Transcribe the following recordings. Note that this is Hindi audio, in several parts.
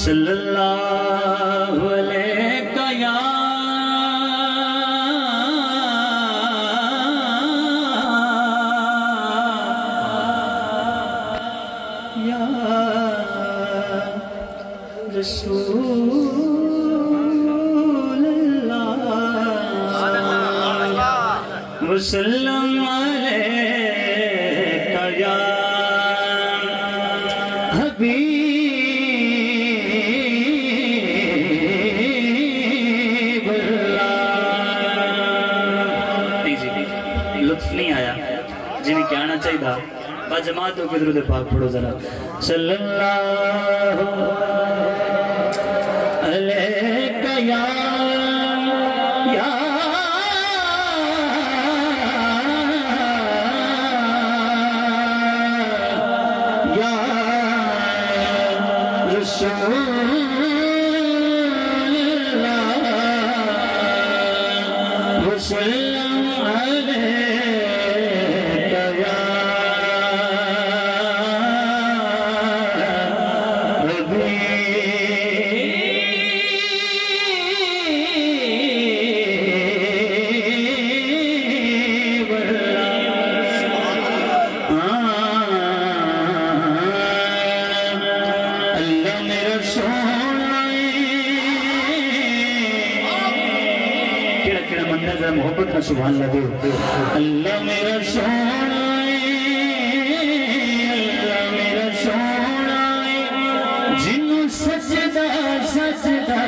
सल्लल्लाहु अलैहि या रसूलल्लाह वसल्लम अलैका या जिन्हें क्या आना चाहिए था बाजमातों के दुरूद पाक पढ़ो जरा सल्लल्लाहु अलैका या रसूलल्लाह वसल्लम मोहब्बत का सुभान अल्लाह अल्लाह मेरा सोना अल्लाह मेरा सोना जिन्नू सजदा सजदा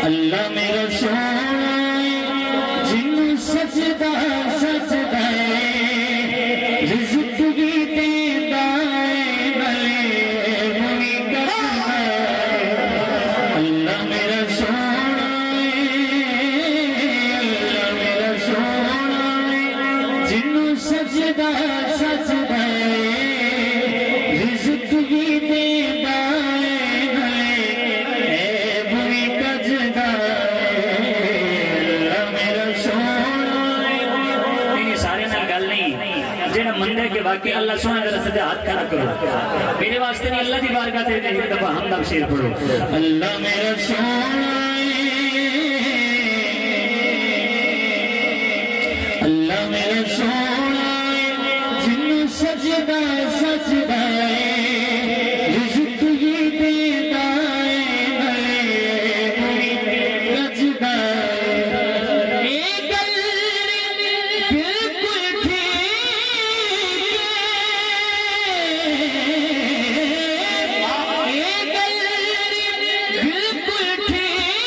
अल्लाह मेरा सोना जिन्नू सजदा सजदा रिज़्क़ भी देता है भले मुनी करता अल्लाह मेरा सोना सजदा सजदा रिज़्क़ भी देता है बुरी कजदा मेरा सोना ये सारे नाल गल नहीं जेड़ा मंदे के वाकई अल्लाह सोना जरा सजा हाथ खड़ा करो मेरे वास्ते नहीं अल्लाह दी बारगाह ते एक दफा हमदा शेर पढ़ो अल्लाह मेरा सोना अल्लाह मेरा सोना सजदा सजदा रिज़्क़ ही देता है रजदा ये गल बिल्कुल ठीक ये गल बिल्कुल ठीक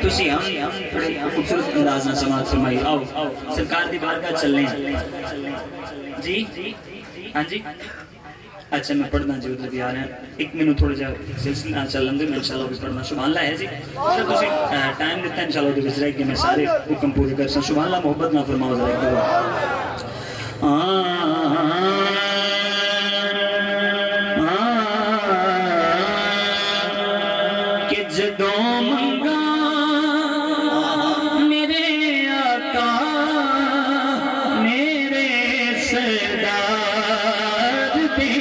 तुसी हम बड़े खूबसूरत अंदाज में समाज फरमाई। आओ सरकार दी बारगाह चलने जी। हाँ जी अच्छा मैं पढ़ना जी उधर भी आ रहे हैं एक मिनट थोड़ा जा सिलसिला चलन दे मैं इंशाल्लाह भी पढ़ना सुभान अल्लाह है जी तुसी टाइम देता इंशाल्लाह दे विच रह के मैं सारे हुक्म पूरे कर सा सुभान अल्लाह मोहब्बत ना फरमाओ जरा एक कि जदों मंगा मेरे आका मेरे सरदार दे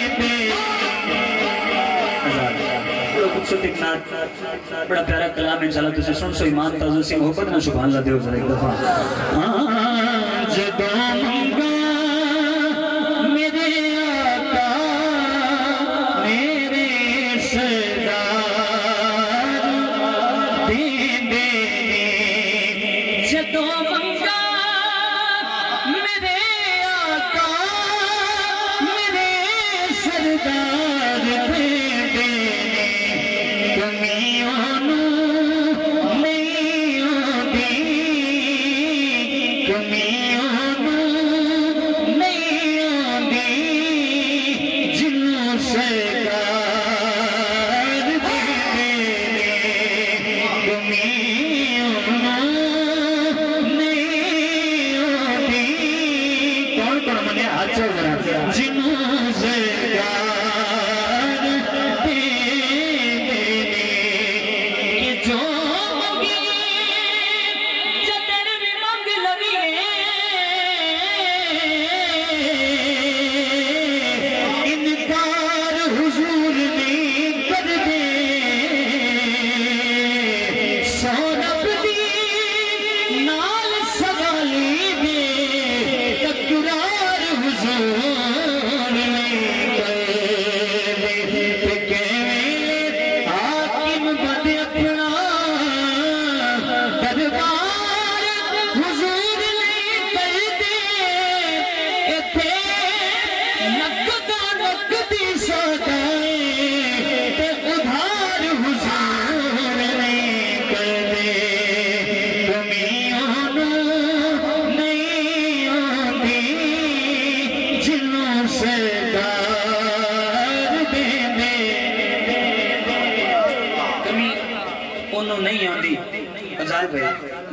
बड़ा प्यारा कलाम इंशाल्लाह तुझे सुन सो ईमान ताज़ो से मोहब्बत ना सुभान अल्लाह देव जरा एक दफा जदों मंगा मेरे आका मेरे सरदार दे जदों मंगा मेरे आका मेरे सरदार दे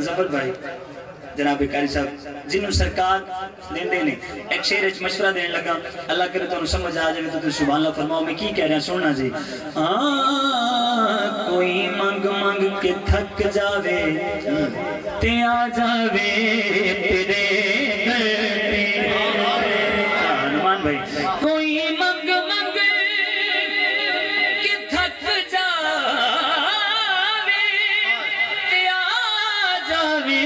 जफर भाई जनाब कारी साहब जिन्हों सरकार देंदे ने एक शेर च मशवरा देने लगा अल्लाह करे तुहानू समझ आ जाए तो सुभान अल्लाह फरमाओ मैं की कह रहा सुनना जी कोई मंग मंग के थक जावे ते आ जावे तेरे हनुमान भाई कोई मंग मंग के थक जावे ते आ जावे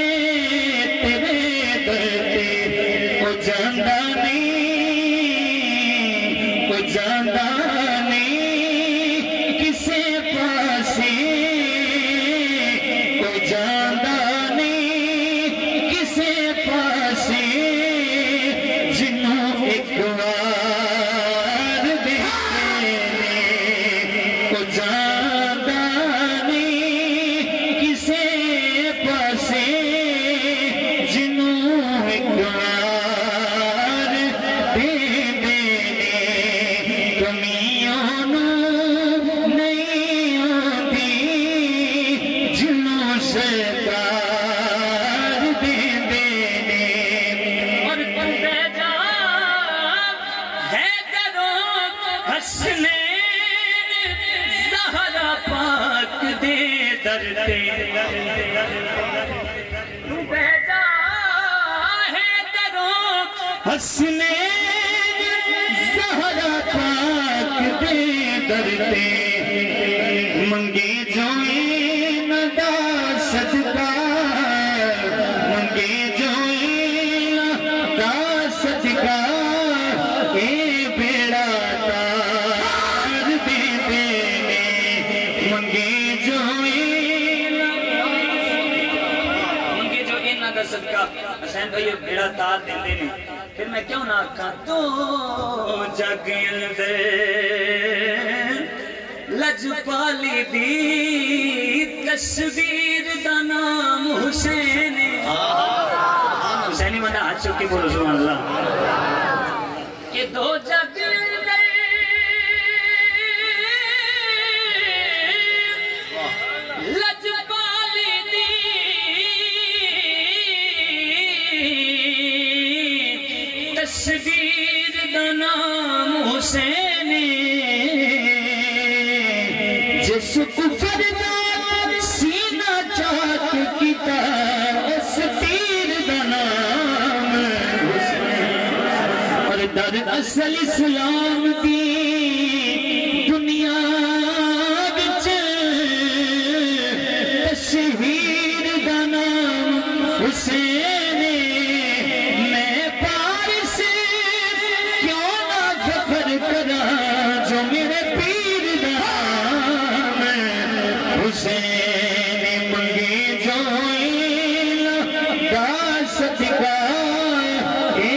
हसने ज़हरा पाक दे दरते मंगे जोए नदा सदका मंगे जोए नदा सदका ए बेड़ा तार दे देने मंगे जोए नदा सदका हसैन भाई बेड़ा तार दे देने फिर मैं क्यों ना आखा तो जग अंदर लजपाली दी तस्वीर दा नाम हुसैन हुसैनी बंदा हाथ चुक के बोलो सुभान अल्लाह ये दो जग लजपाली दी तस्वीर दा नाम हुसैन जिस कुफर दा सीना चाक कीता उस तीर दा नाम और दर असल इस्लाम दी दुनिया विच तशहीर दा नाम हुसैन मैं पारिस क्यों ना फख्र करा जो मेरे पीर दा हुसैन मंगे जो सदका ए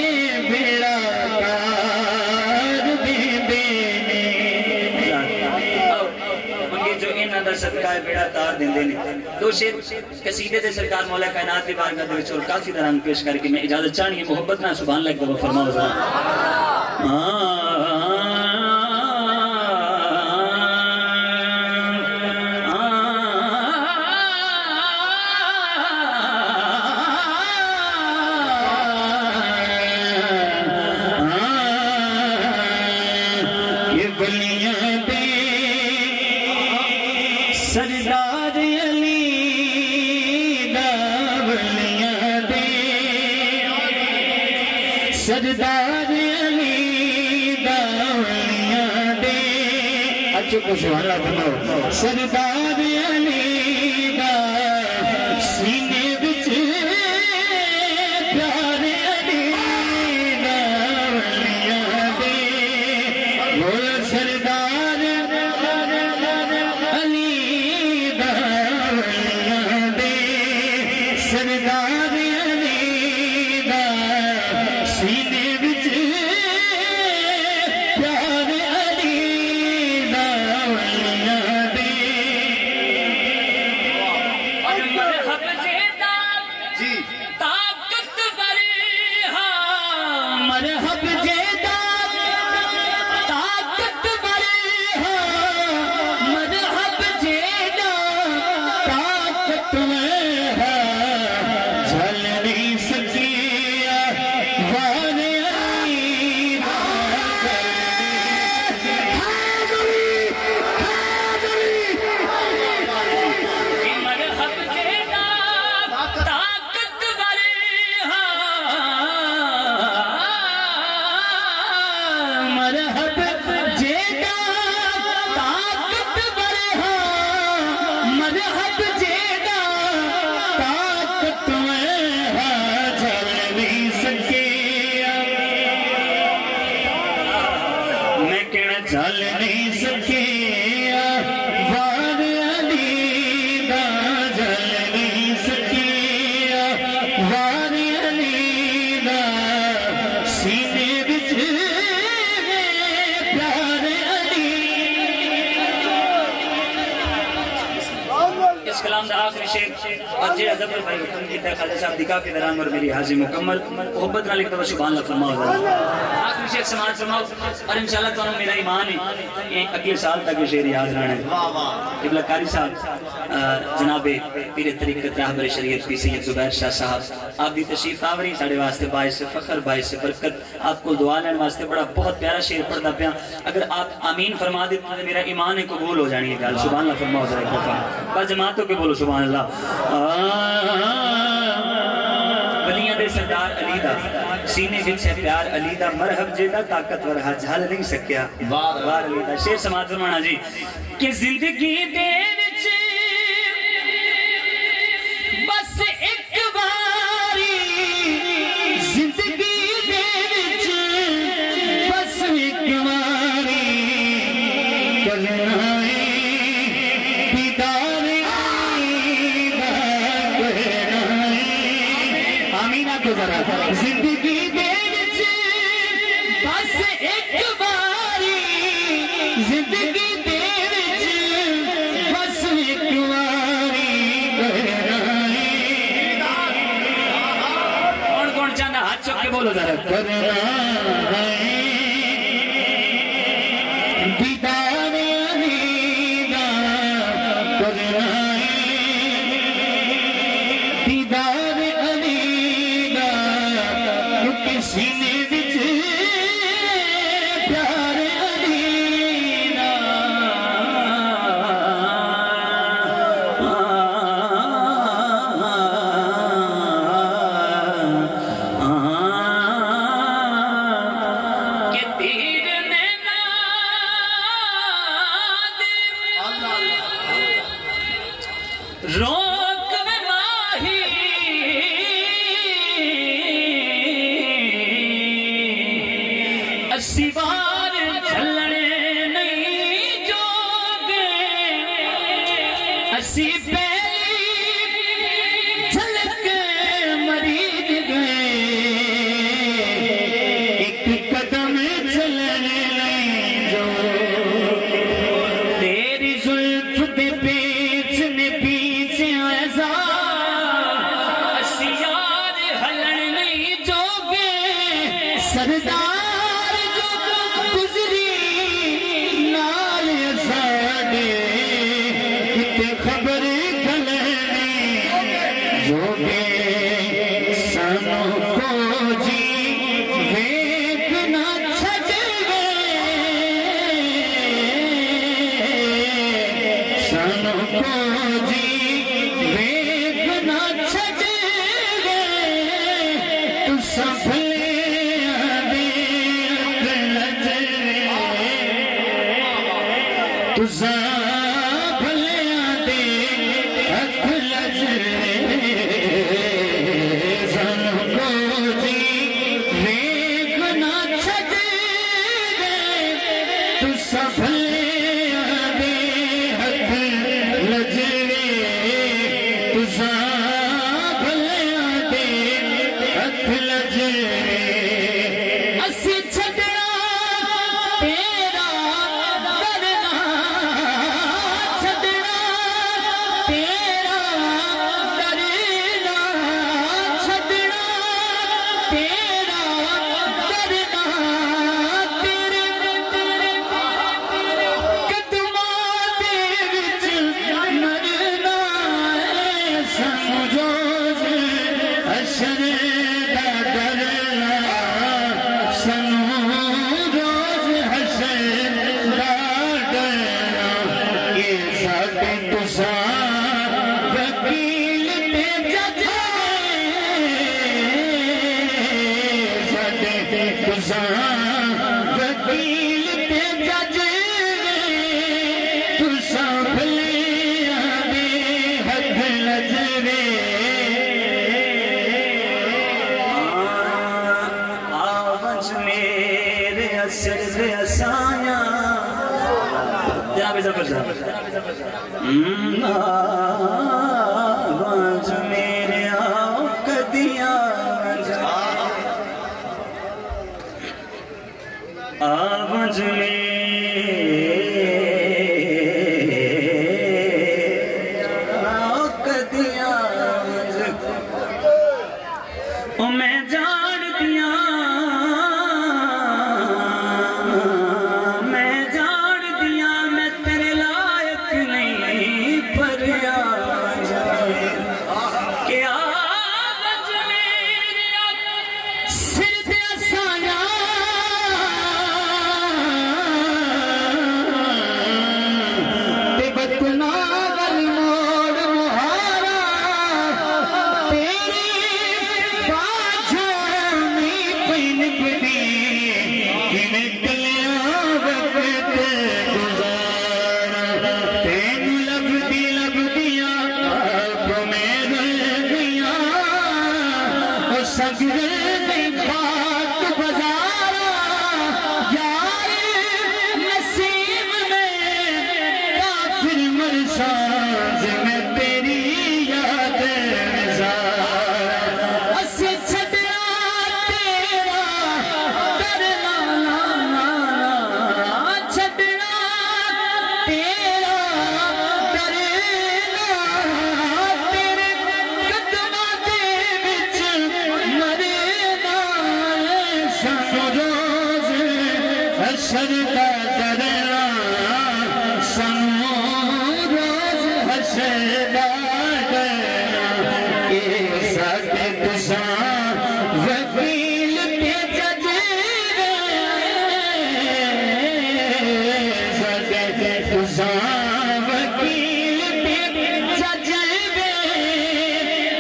बेड़ा कार दे देने मंगे जो इन्हां दा सदका है बेड़ा तार देंदे ने दो शेर कसीदे दे सरकार मौला कायनात दी बारगाह दे विच और काफी दरान पेश करके मैं इजाजत चाहनी है मोहब्बत ना सुभान अल्लाह को फरमाओ सरदार अली दावलियां दे सरदार अली दावलियां दे अच्छे को सुहाना बनाओ सरदार अली दा सीने विच प्यार अली दावलियां दे बोल सरदार सरदार अली दा सीने विच प्यार अली दावलियां दे और मरहब जेदा जी ताकतवर हा मरहब जेदा ताकतवर हा मरहब जेदा ताकतवर चल नहीं सके वार अली दा जल नहीं सके वार अली दा सीने विच प्यार अली इस कलाम दा आखिरी शेर और जे जबर भाई हुक्म कीता खालिद साहब दी काफी दरान और मेरी हाजिर मुकम्मल मोहब्बत नाल एक सुभान अल्लाह फरमाओ आखिरी शेर समाज फरमाओ और इंशाल्लाह तुहानू मेरा ईमान है ये अगले साल तक ये शेर याद रहना है वाह वाह इब्ला कारी साहब जनाबे पीर तरीक़त रहबर शरीयत पी सैयद जुबैर शाह साहब आप दी तशरीफ आवरी साडे वास्ते बाइस फखर बाइस बरकत आपको दुआ लेने वास्ते बड़ा बहुत प्यारा शेर पढ़दा पिया अगर आप आमीन फरमा दे तो मेरा ईमान है कबूल हो जानी है गल सुभान अल्लाह फरमाओ जरा एक दफा बस जमातों के बोलो सुभान अल्लाह वलियां दे सरदार अली दा सीने विच है प्यार अली दा मरहब जेदा ताकतवर हा झल नहीं सकिया वाह वाह अली दा शेर समाज फरमाना जी कि जिंदगी दे विच बस एक बारी जिंदगी दे विच बस एक बारी करना है दीदार आमीना को जरा जिंदगी दे विच बस एक बारी जिंदगी दे विच बस एक बारी जरा करना है दीदार अलीदा करना है दीदार अलीदा क्योंकि सीने विच प्यार अलीदा रोक माही अस्सी बार झलने नहीं जोगे अस्सी पहली झलक मरीज गए एक कदम चलने नहीं जो तेरी जुल्फ दे पीछे पीछे ऐसा असियार हलन नहीं जोगे सरदार जो गुजरी नाल साडे किते खबर गलनी जोगे सानू को जी वेख ना छड़ गए सानू को जी वेख ना छड़ गए तू सफले आदे तू सफले आदे अख लजरे सानू को जी वेख ना छड़ गए तू सफले आदे अख लजरे तू सफले आदे अख लजरे अस्सी छड़ना तेरा करना छड़ना तेरा करना छड़ना तेरा करना तेरे कदमां दे विच मरना समझो हशर दा डरना सनू रोज हशर दा डरना ये साडे तुसां वकील ते जज साडे तुसां वकील ते जज तुसां भलियां दे हथ लजरे आवज मेरे असर दे असाया जा बेजा आवज मेरे आओ कदिया आवज मेरे आओ कदिया ओ मैं जान दिया मैं तेरे लायक नहीं पर क्या सिर दे साया ते बतना गल मोड़ मुहारा तेरी बाझोनी पिन पिनी किने कलिया वक्त गुजारा तेनू लभदियां आप में रह गईयां ओ सगरे दी खाक बजारा यार नसीब में काफिर मरसाज में तेरी याद नज़ारा अस्सी छड़ना तेरा डरना छड़ना तेरा डरना तेरे कदमां दे विच मरना हशर का डरना सनो रोज हशर का डरना ये साडे तुसां वकील ते जज साडे तुसां वकील ते जज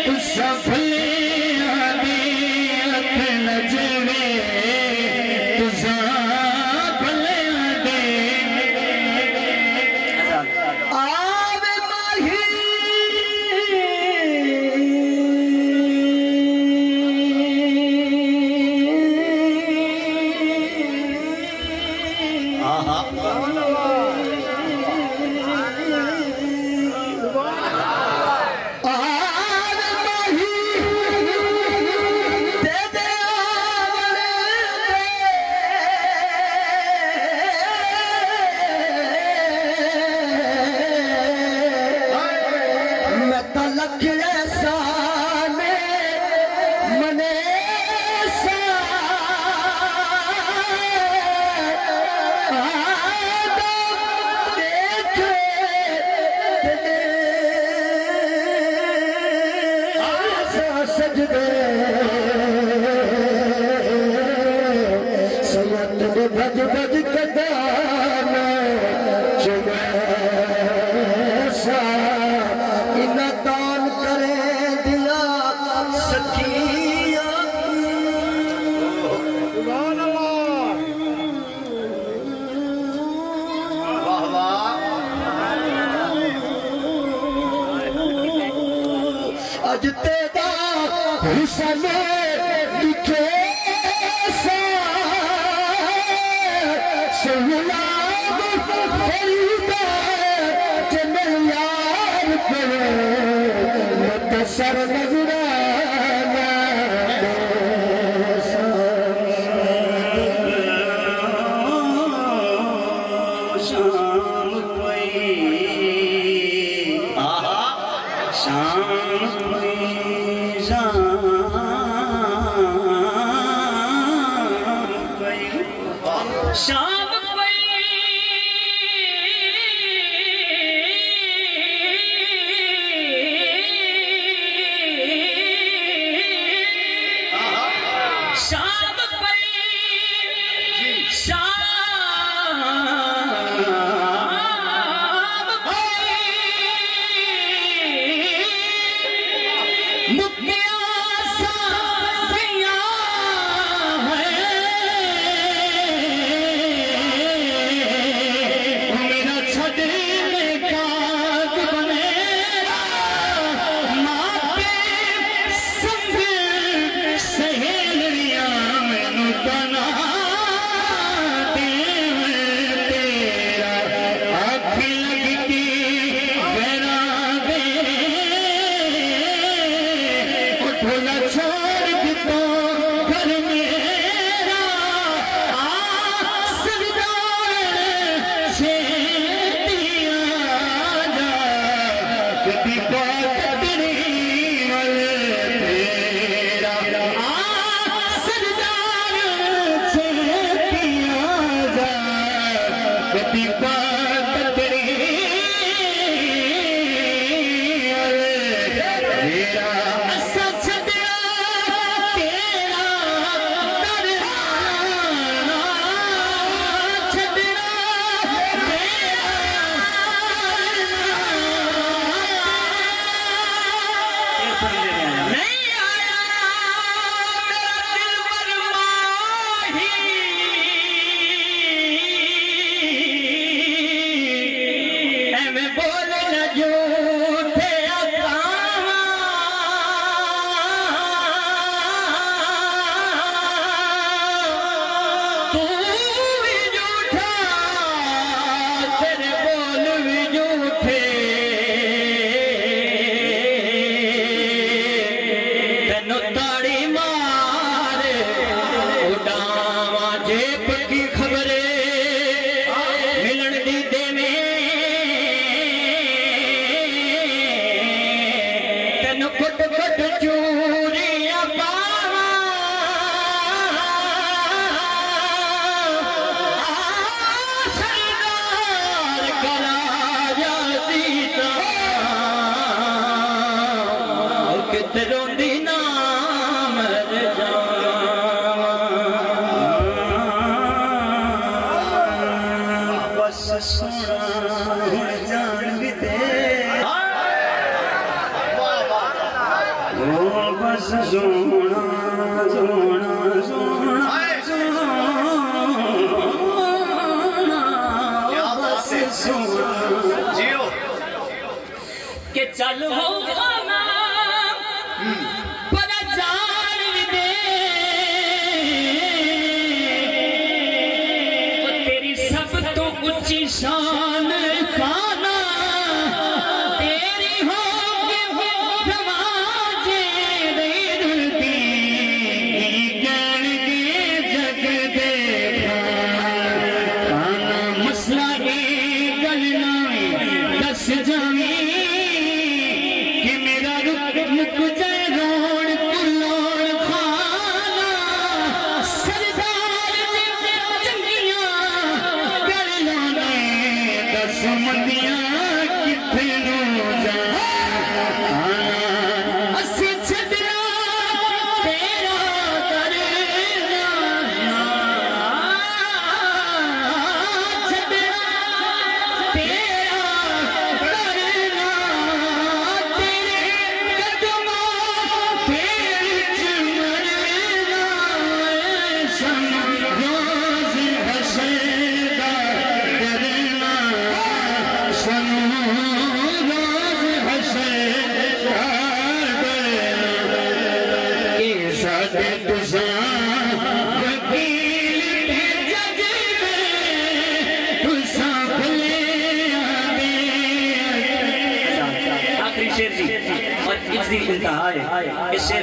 तुसां भलियां दी अख नजवे तुसां भलियां दे आवे माही भज भज कदान चुमैसा इन दान करे दिया सखिया वाह वाह अज तेरा हुसन दिखे सर नजराना शाम कोई शाम कोई शाम ते रोंदी ना मर जावां बस सोना हुण जान भी दे ओ बस सोना सोना सोना जियो के चल हो खाना पर जान दे तेरी सब तो ऊंची शान पाना तेरी हो रवाजे दे रुलती गण के जग दे खाना मसला दस जावी कि मेरा रुक मुक जाए रोण कुलोण खाना सरदार चंगिया गल्लां ने दस मंदियां किथे नो जा असी छड्डना तेरा करना छड्डना तेरा इस शेर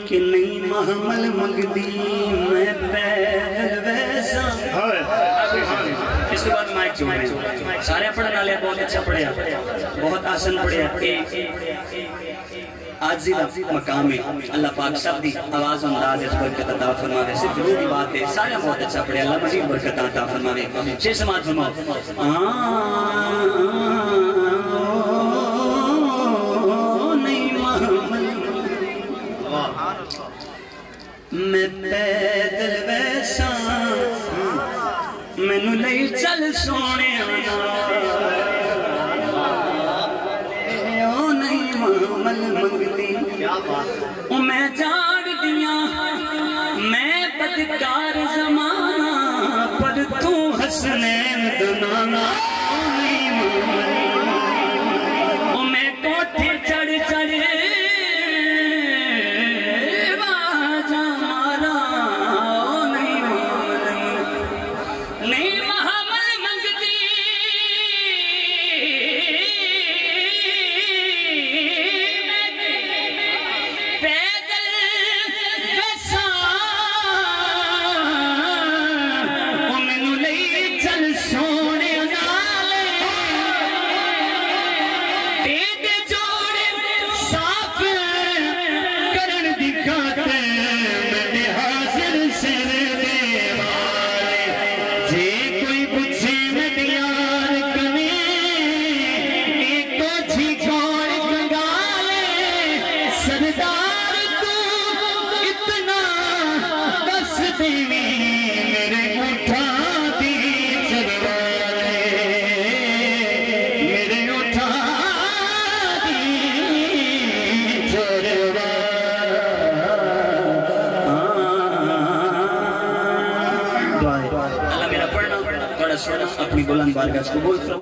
कि नहीं महमल मंगदी मैं पैदल वैसा इस बाद माइक जोड़े सारे पढ़ने वाले बहुत अच्छा पढ़िया बहुत आसान पढ़िया आज मकाम है अल्लाह पाक सब दी आवाज अंदाज इस बरकत अता फरमावे सिर्फ रूह की बात है सारे बहुत अच्छा पढ़े अल्लाह मजीद बरकत अता फरमावे शेर समाज फरमाओ मैं पैदल वैसा मैनू नहीं चल सोने ओ नहीं मामल मंगती मैं जाग दिया मैं बदकार जमाना पर तू हसनैन दनाना ओ मैं कोठे चढ़ चढ़ अपनी बुलंद बारगाह को बोल